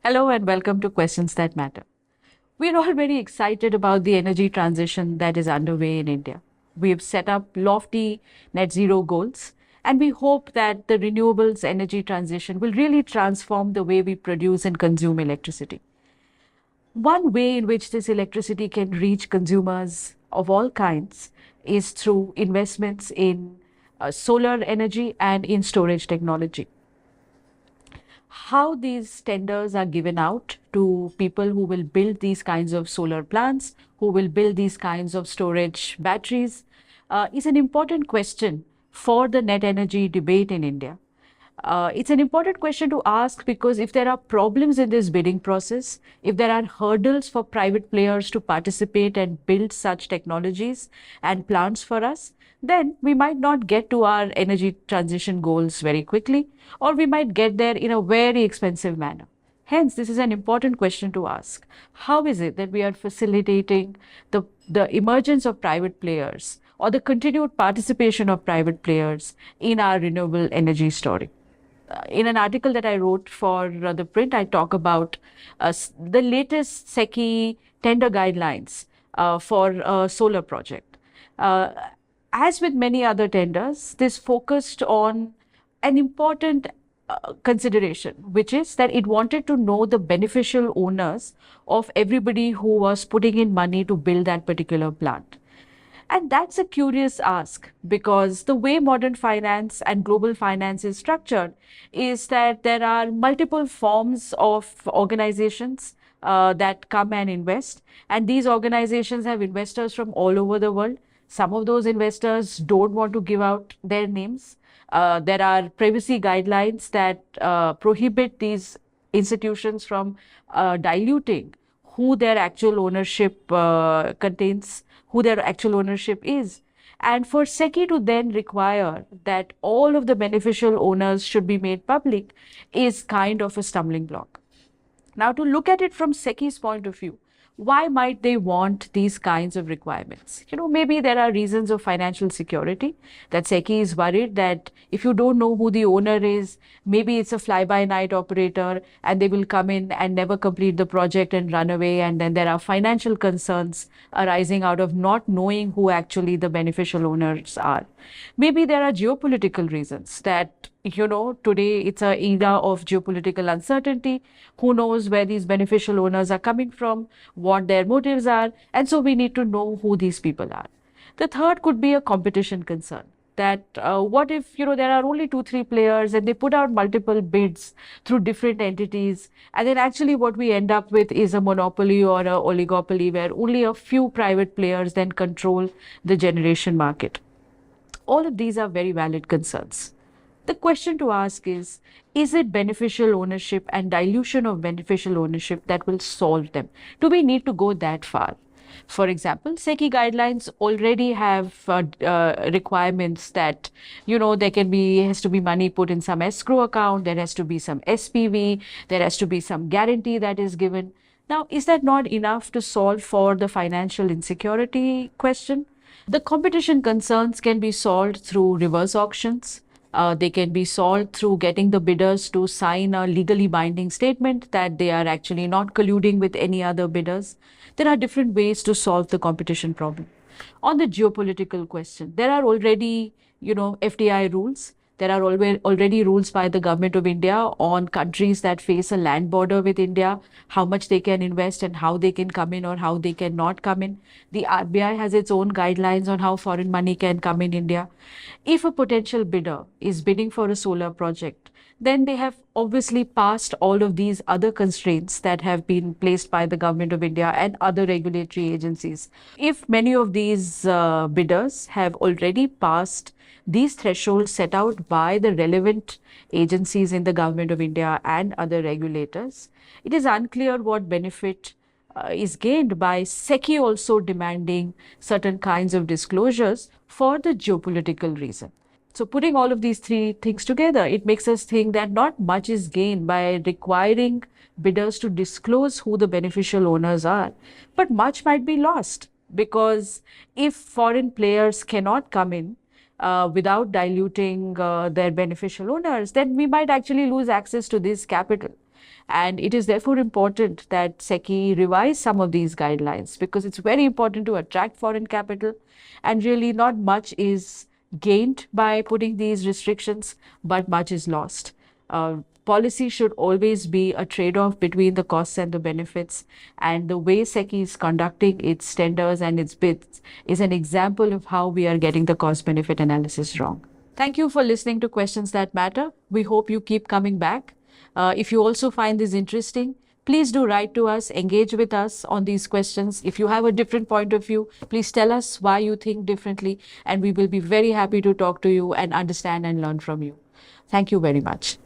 Hello and welcome to Questions That Matter. We're all very excited about the energy transition that is underway in India. We have set up lofty net zero goals, and we hope that the renewables energy transition will really transform the way we produce and consume electricity. One way in which this electricity can reach consumers of all kinds is through investments in solar energy and in storage technology. How these tenders are given out to people who will build these kinds of solar plants, who will build these kinds of storage batteries, is an important question for the net energy debate in India. It's an important question to ask because if there are problems in this bidding process, if there are hurdles for private players to participate and build such technologies and plants for us, then we might not get to our energy transition goals very quickly, or we might get there in a very expensive manner. Hence, this is an important question to ask. How is it that we are facilitating the emergence of private players or the continued participation of private players in our renewable energy story? In an article that I wrote for the print, I talk about the latest SECI tender guidelines for a solar project. As with many other tenders, this focused on an important consideration, which is that it wanted to know the beneficial owners of everybody who was putting in money to build that particular plant. And that's a curious ask because the way modern finance and global finance is structured is that there are multiple forms of organizations that come and invest. And these organizations have investors from all over the world. Some of those investors don't want to give out their names. There are privacy guidelines that prohibit these institutions from diluting who their actual ownership contains, who their actual ownership is. And for SECI to then require that all of the beneficial owners should be made public is kind of a stumbling block. Now, to look at it from SECI's point of view, why might they want these kinds of requirements? Maybe there are reasons of financial security that SECI is worried that if you don't know who the owner is, maybe it's a fly-by-night operator and they will come in and never complete the project and run away. And then there are financial concerns arising out of not knowing who actually the beneficial owners are. Maybe there are geopolitical reasons that today it's an era of geopolitical uncertainty. Who knows where these beneficial owners are coming from, what their motives are, and so we need to know who these people are. The third could be a competition concern. That what if there are only 2-3 players and they put out multiple bids through different entities, and then actually what we end up with is a monopoly or an oligopoly where only a few private players then control the generation market. All of these are very valid concerns. The question to ask is it beneficial ownership and dilution of beneficial ownership that will solve them? Do we need to go that far? For example, SECI guidelines already have requirements that, there has to be money put in some escrow account, there has to be some SPV, there has to be some guarantee that is given. Now, is that not enough to solve for the financial insecurity question? The competition concerns can be solved through reverse auctions. They can be solved through getting the bidders to sign a legally binding statement that they are actually not colluding with any other bidders. There are different ways to solve the competition problem. On the geopolitical question, there are already, FDI rules. There are already rules by the government of India on countries that face a land border with India, how much they can invest and how they can come in or how they cannot come in. The RBI has its own guidelines on how foreign money can come in India. If a potential bidder is bidding for a solar project, then they have obviously passed all of these other constraints that have been placed by the government of India and other regulatory agencies. If many of these bidders have already passed these thresholds set out by the relevant agencies in the government of India and other regulators, it is unclear what benefit is gained by SECI also demanding certain kinds of disclosures for the geopolitical reason. So putting all of these three things together, it makes us think that not much is gained by requiring bidders to disclose who the beneficial owners are, but much might be lost because if foreign players cannot come in without diluting their beneficial owners, then we might actually lose access to this capital. And it is therefore important that SECI revise some of these guidelines, because it's very important to attract foreign capital, and really not much is gained by putting these restrictions, but much is lost. Policy should always be a trade-off between the costs and the benefits, and the way SECI is conducting its tenders and its bids is an example of how we are getting the cost-benefit analysis wrong. Thank you for listening to Questions That Matter. We hope you keep coming back. If you also find this interesting, please do write to us, engage with us on these questions. If you have a different point of view, please tell us why you think differently, and we will be very happy to talk to you and understand and learn from you. Thank you very much.